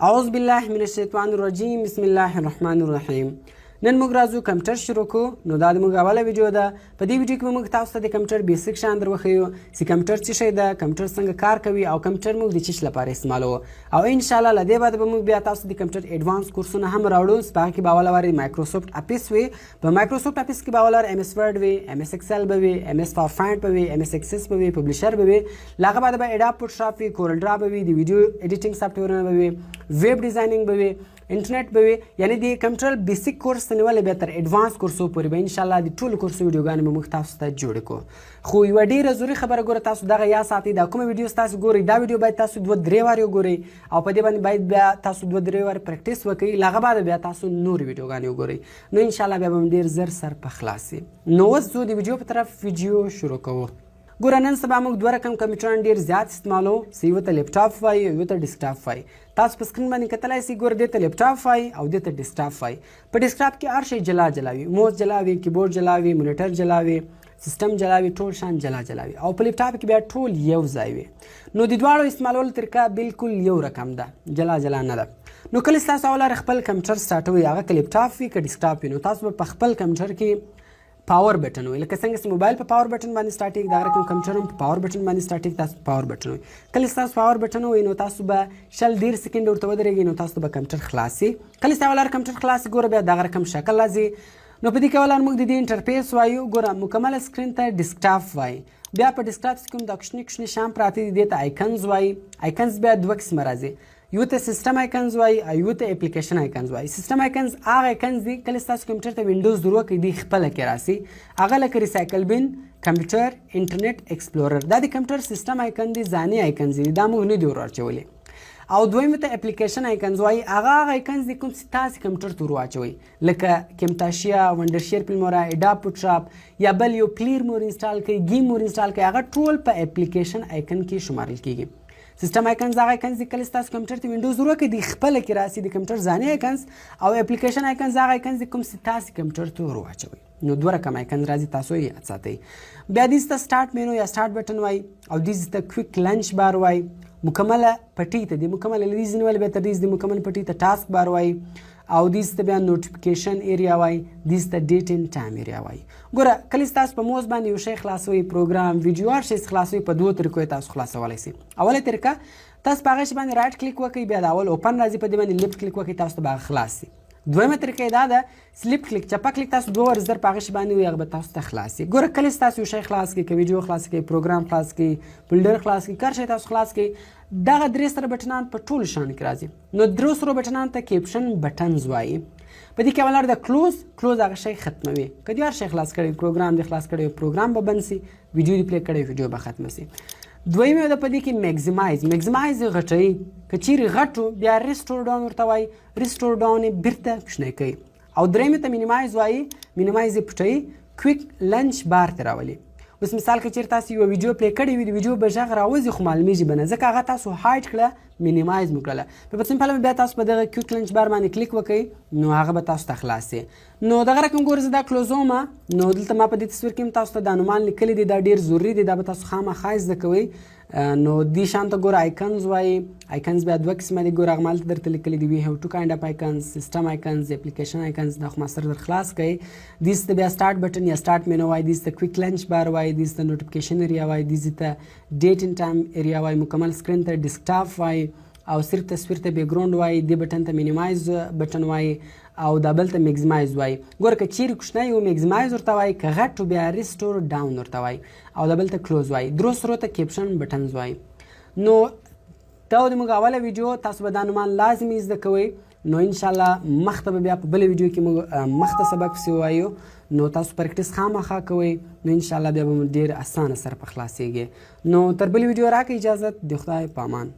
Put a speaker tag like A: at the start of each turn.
A: اعوذ بالله من الشیطان الرجیم بسم الله الرحمن الرحیم. نن موږ راځو کمپیوټر شروع کوو. نو دا د موږ اوله ویډیو ده. په دې ویډیو کې موږ تاسو ته د کمپیوټر بیسیک شیان در وښیو چې کمپیوټر څه شی ده، کمپیوټر څنګه کار کوي او کمپیوټر موږ د څه لپاره استعمالوو. او ان شاء الله له دې بعد به موږ بیا تاسو د کمپیوټر ایډوانس کورسونه هم راوړو. په هغه کې به اول واري مایکروسافټ اپس وي. په مایکروسافټ اپس کې به اول ام اس ورډ وي، ام اس ایکسل به وي، ام اس پاورپوینټ به وي، ام اس ایکسس به وي، پبلشر به وي. لاغه بعد به اډاب فوټوشاپ وي، کورل ډرا به وي، د ویډیو ایډیټینګ سافټویرونه به وي، ویب ډیزاینینګ به وي، انټرنیټ به وي. یعنی د کمپیوټر بیسیک کورس ته نیولې به تر ایډوانس کورسو پورې به ان شاء الله د ټولو کورسو ویډیوګانې به موږ تاسو ته جوړې کړو. خو یوه ډېره ضروري خبره ګوره، تاسو دغه یا ساتئ دا کومه ویډیو تاسو ګورئ دا ویډیو باید تاسو 2-3 وارې وګورئ او په دې باندې باید بیا تاسو 2-3 وارې پریکټیس وکړئ. له هغه بعد بیا تاسو نورې ویډیوګانې وګورئ. نو ان شاء الله بیا به هم ډېر زر سر په خلاص شي. نو اوس ځو د ویډیو په طرف ویډیو شروع کوو. ګوره نن سبا موږ دوه رقم کمپیوټران ډېر زیات استعمالوو. څه یو ته لیپټاپ وایي او یو ته ډیسکټاپ وایي. تاسو په سکرین باندې کتلی سئ. ګوره دې ته لیپټاپ وایي او دې ته ډیسکټاپ وایي. په ډیسکټاپ کې هر شی جلا جلا وي. موس جلا وي، کیبورډ جلا وي، مونیټر جلا وي، سیسټم جلا وي، ټول شان جلا جلا وي. او په لیپټاپ کې بیا ټول یو ځای وي. نو د دواړو استعمالولو طریقه بالکل یو رقم ده، جلا جلا نه ده. نو کله چې تاسو اول خپل کمپیوټر سټارټوئ، هغه که لیپټاپ وي که ډیسکټاپ وي، نو تاسو به په خپل کمپیوټر کې پاور بټن وي. لکه څنګه چې موبایل په پاور بټن باندې سټارټېږي، دغه رقم کمپیوټر هم په پاور بټن باندې سټارټېږي. تاسو په پاور بټن وي. کله چې تاسو پاور بټن وي نو تاسو به 1-1.5 سکنډ ورته ودرېږي، نو تاسو به کمپیوټر خلاص شي. کله چې اول کمپیوټر خلاص شي، ګوره بیا دغه رقم شکل راځي. نو په دې کې اول موږ د دې انټرفیس وایو. ګوره مکمله سکرین ته ډیسکټاپ وایي. بیا په ډیسکټاپ کې کوم دا کوچني کوچني شیان پراته دي، دې ته آیکنز وایي. آیکنز بیا دوه قسمه راځي. یو ته سیسټم آیکنز وایي او یو ته اپلیکیشن آیکنز وایي. سیسټم آیکنز هغه آیکنز دي کله چې تاسو کمپیوټر ته وینډوز در وکړئ دی خپله کې راسي. هغه لکه ریسایکل بین، کمپیوټر، انټرنیټ ایکسپلورر، دا د کمپیوټر سیسټم آیکن دي، ځاني آیکنز دي. دا موږ نه دي ور اچولي. او دویم ته اپلیکیشن آیکنز وایي. هغه آیکنز دي کوم چې تاسو کمپیوټر ته ور واچوئ، لکه کمتاشیا، وندرشیر فلمورا، اډاب فوټوشاپ یا بل یو پلیر مور انسټال کړئ، گیم مور انسټال کړئ، هغه ټول په اپلیکیشن آیکن کې شمارل کیږي. سیسټم آیکنز هغه آیکنز دي کله چې تاسو کمپیوټر ته وینډوز ور وکړئ دی خپله کې راسي، د کمپیوټر ځاني آیکنز. او اپلیکیشن آیکنز هغه آیکنز دي کوم چې تاسو کمپیوټر ته ور واچوئ. نو دوه رقم آیکنز راځي، تاسو یې یاد ساتئ. بیا دې ته سټارټ مینو یا سټارټ بټن وایي او دې ته کویک لنچ بار وایي. مکمله پټۍ ته د مکمله لیدې ځینې به تر دې د مکمل پټۍ ته ټاسک بار وایي. او دې ته بیا نوټیفیکیشن ایریا وایي. دې ته ډیټ اینډ ټایم ایریا وایي. ګوره کله چې تاسو په موس باندې یو شی خلاصوئ، پروګرام، ویډیو، هر شی خلاصوئ، په دوه طریقو یې تاسو خلاصولی شئ. اوله طریقه تاسو په هغه شي باندې رایټ کلیک وکړئ، بیا د اول اوپن راځي، په دې باندې لیفټ کلیک وکړئ، تاسو ته به هغه خلاص شي. دویمه طریقه دا ده سلیپ کلیک، چپه کلیک، تاسو 2 ور زر په هغه شي باندې وي، هغه به تاسو ته خلاص شي. ګوره کله چې تاسو یو شی خلاص کړئ، که ویډیو خلاص کړئ، پروګرام خلاص کړئ، بلډر خلاص کړئ، هر شی تاسو خلاص کړئ، دغه 3 سره بټنان په ټولو شیانو کې راځي. نو 3 سره بټنان ته کیپشن بټنز وایي. په دې کې اول د کلوز هغه شی ختموي. که دې هر شی خلاص کړی، پروګرام دې خلاص کړی، پروګرام به بند شي، ویډیو دې پلی کړی، ویډیو به ختمه شي. دویمه ده په دې کې میکزیمایز یې غټوي. که چیرې غټو بیا ریسټور ډاون ورته وایي، ریسټور ډاون یې بیرته کوچنی کوي. او درېیمې ته مینیمایز وایي، مینیمایز یې پټوي، کویک لنچ بار ته راولي. اوس مثال که چیرې تاسو یوه ویډیو پلی کړې وي، د ویډیو به غږ راوځي خو معلومیږي به نه، ځکه هغه تاسو هایډ کړه، مینیمایز مو کړله. په سمپل بیا تاسو په دغه کویک لنچ بار باندې کلیک وکړئ، نو هغه به تاسو ته خلاص شي. نو دغه رقم ګوره زه دا کلوزومه. نو دلته ما په دې تصویر کې هم تاسو ته دا عنوان لیکلی دی، دا ډېر ضروري دی، دا به تاسو خامخا زده کوئ. نو دې شان ته ګوره آیکنز وایي. آیکنز بیا دوه قسمه دي. ګوره هغه مالته درته لیکلي دي، وي هیو ټو کاینډ اف آیکنز، سیسټم آیکنز، اپلیکیشن آیکنز. دا خو ما سره در خلاص کړئ. دې ته بیا سټارټ بټن یا سټارټ مینو وایي. دې ته کویک لنچ بار وایي. دې ته نوټیفیکیشن ایریا وایي. دې ته ډیټ اینډ ټایم ایریا وایي. مکمل سکرین ته ډیسکټاپ وایي. او صرف تصویر ته بیکګراوند وایي. دې بټن ته مینیمایز بټن وایي. او دا بل ته میکزیمایز وایي. ګوره که چیرې کوچنی و میکزیمایز ورته وایي، که غټ و بیا ریسټور ډاون ورته وایي. او دا بل ته کلوز وایي. 3 سرو ته کیپشن بټنز وایي. نو دا د موږ اوله ویډیو، تاسو به دا عنوان لازمي زده کوئ. نو انشاءالله مخته به بیا په بله ویډیو کې موږ مخته سبق پسې ووایو. نو تاسو پریکټیس خامخا کوئ، نو انشاءالله بیا به مو ډېر اسانه سره په خلاصېږي. نو تر بلې ویډیو راکړئ اجازت، د خدای په امان.